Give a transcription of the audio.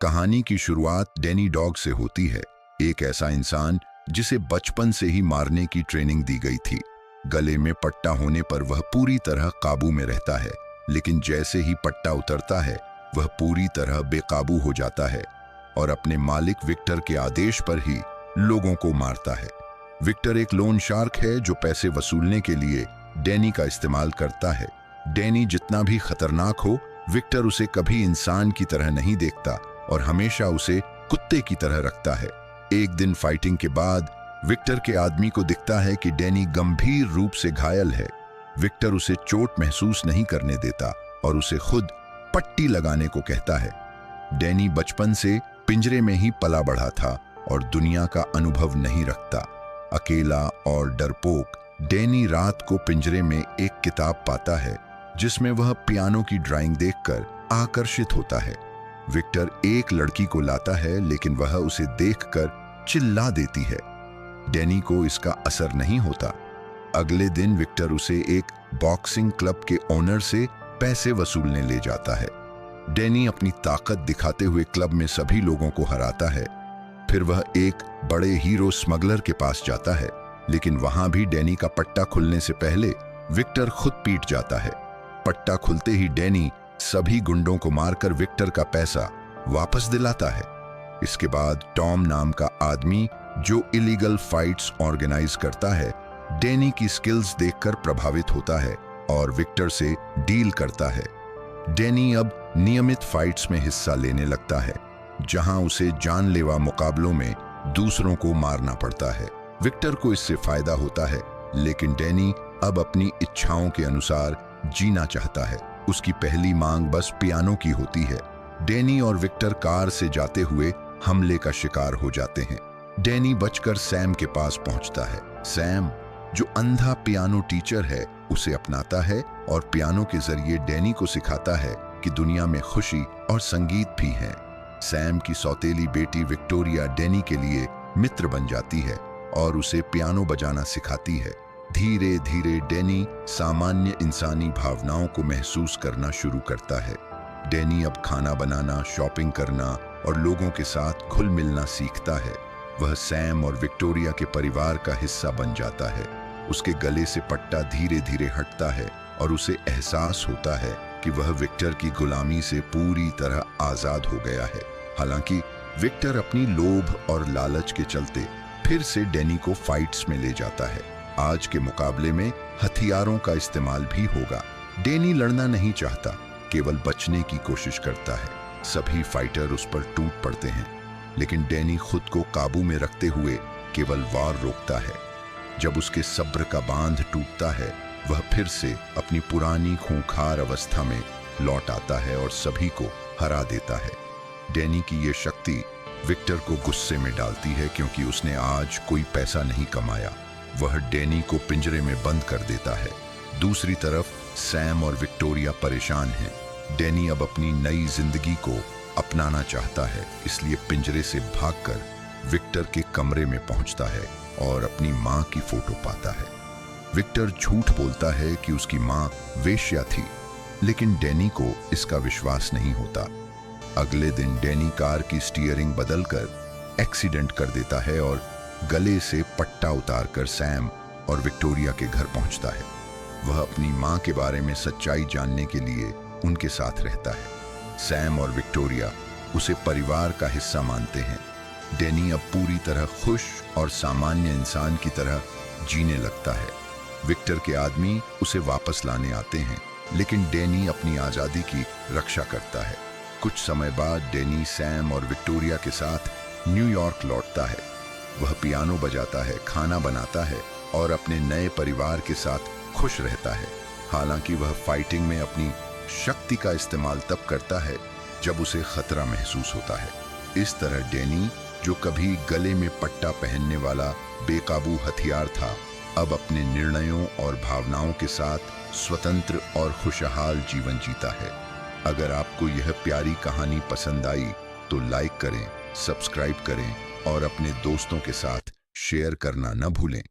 कहानी की शुरुआत डैनी डॉग से होती है, एक ऐसा इंसान जिसे बचपन से ही मारने की ट्रेनिंग दी गई थी। गले में पट्टा होने पर वह पूरी तरह काबू में रहता है, लेकिन जैसे ही पट्टा उतरता है वह पूरी तरह बेकाबू हो जाता है और अपने मालिक विक्टर के आदेश पर ही लोगों को मारता है। विक्टर एक लोन शार्क है जो पैसे वसूलने के लिए डैनी का इस्तेमाल करता है। डैनी जितना भी खतरनाक हो, विक्टर उसे कभी इंसान की तरह नहीं देखता और हमेशा उसे कुत्ते की तरह रखता है। एक दिन फाइटिंग के बाद विक्टर के आदमी को दिखता है कि डैनी गंभीर रूप से घायल है। विक्टर उसे चोट महसूस नहीं करने देता और उसे खुद पट्टी लगाने को कहता है। डैनी बचपन से पिंजरे में ही पला बढ़ा था और दुनिया का अनुभव नहीं रखता। अकेला और डरपोक, डैनी रात को पिंजरे में एक किताब पाता है जिसमें वह पियानो की ड्राइंग देखकर आकर्षित होता है। विक्टर एक लड़की को लाता है, लेकिन वह उसे देखकर चिल्ला देती है। डैनी को इसका असर नहीं होता। अगले दिन विक्टर उसे एक बॉक्सिंग क्लब के ओनर से पैसे वसूलने ले जाता है। डैनी अपनी ताकत दिखाते हुए क्लब में सभी लोगों को हराता है। फिर वह एक बड़े हीरो स्मगलर के पास जाता है, लेकिन वहां भी डैनी का पट्टा खुलने से पहले विक्टर खुद पीट जाता है। पट्टा खुलते ही डैनी सभी गुंडों को मारकर विक्टर का पैसा वापस दिलाता है। इसके बाद टॉम नाम का आदमी, जो इलीगल फाइट्स ऑर्गेनाइज करता है, डैनी की स्किल्स देखकर प्रभावित होता है और विक्टर से डील करता है। डैनी अब नियमित फाइट्स में हिस्सा लेने लगता है, जहां उसे जानलेवा मुकाबलों में दूसरों को मारना पड़ता है। विक्टर को इससे फायदा होता है, लेकिन डैनी अब अपनी इच्छाओं के अनुसार जीना चाहता है। उसकी पहली मांग बस पियानो की होती है। डैनी और विक्टर कार से जाते हुए हमले का शिकार हो जाते हैं। डैनी बचकर सैम के पास पहुंचता है। सैम, जो अंधा पियानो टीचर है, उसे अपनाता है और पियानो के जरिए डैनी को सिखाता है कि दुनिया में खुशी और संगीत भी है। सैम की सौतेली बेटी विक्टोरिया डैनी के लिए मित्र बन जाती है और उसे पियानो बजाना सिखाती है। धीरे धीरे डैनी सामान्य इंसानी भावनाओं को महसूस करना शुरू करता है। डैनी अब खाना बनाना, शॉपिंग करना और लोगों के साथ घुल मिलना सीखता है। वह सैम और विक्टोरिया के परिवार का हिस्सा बन जाता है। उसके गले से पट्टा धीरे धीरे हटता है और उसे एहसास होता है कि वह विक्टर की गुलामी से पूरी तरह आजाद हो गया है। हालांकि विक्टर अपनी लोभ और लालच के चलते फिर से डैनी को फाइट्स में ले जाता है। आज के मुकाबले में हथियारों का इस्तेमाल भी होगा। डैनी लड़ना नहीं चाहता, केवल बचने की कोशिश करता है। सभी फाइटर उस पर टूट पड़ते हैं, लेकिन डैनी खुद को काबू में रखते हुए केवल वार रोकता है। जब उसके सब्र का बांध टूटता है, वह फिर से अपनी पुरानी खूंखार अवस्था में लौट आता है और सभी को हरा देता है। डैनी की ये शक्ति विक्टर को गुस्से में डालती है, क्योंकि उसने आज कोई पैसा नहीं कमाया। वह डैनी को पिंजरे में बंद कर देता है। दूसरी तरफ सैम और विक्टोरिया परेशान हैं। डैनी अब अपनी नई जिंदगी को अपनाना चाहता है, इसलिए पिंजरे से भागकर विक्टर के कमरे में पहुंचता है और अपनी मां की फोटो पाता है। विक्टर झूठ बोलता है कि उसकी मां वेश्या थी, लेकिन डैनी को इसका विश्वास नहीं होता। अगले दिन डैनी कार की स्टीयरिंग बदलकर एक्सीडेंट कर देता है और गले से पट्टा उतारकर सैम और विक्टोरिया के घर पहुंचता है। वह अपनी मां के बारे में सच्चाई जानने के लिए उनके साथ रहता है। सैम और विक्टोरिया उसे परिवार का हिस्सा मानते हैं। डैनी अब पूरी तरह खुश और सामान्य इंसान की तरह जीने लगता है। विक्टर के आदमी उसे वापस लाने आते हैं, लेकिन डैनी अपनी आजादी की रक्षा करता है। कुछ समय बाद डैनी सैम और विक्टोरिया के साथ न्यूयॉर्क लौटता है। वह पियानो बजाता है, खाना बनाता है और अपने नए परिवार के साथ खुश रहता है। हालांकि वह फाइटिंग में अपनी शक्ति का इस्तेमाल तब करता है जब उसे खतरा महसूस होता है। इस तरह डैनी, जो कभी गले में पट्टा पहनने वाला बेकाबू हथियार था, अब अपने निर्णयों और भावनाओं के साथ स्वतंत्र और खुशहाल जीवन जीता है। अगर आपको यह प्यारी कहानी पसंद आई तो लाइक करें, सब्सक्राइब करें और अपने दोस्तों के साथ शेयर करना न भूलें।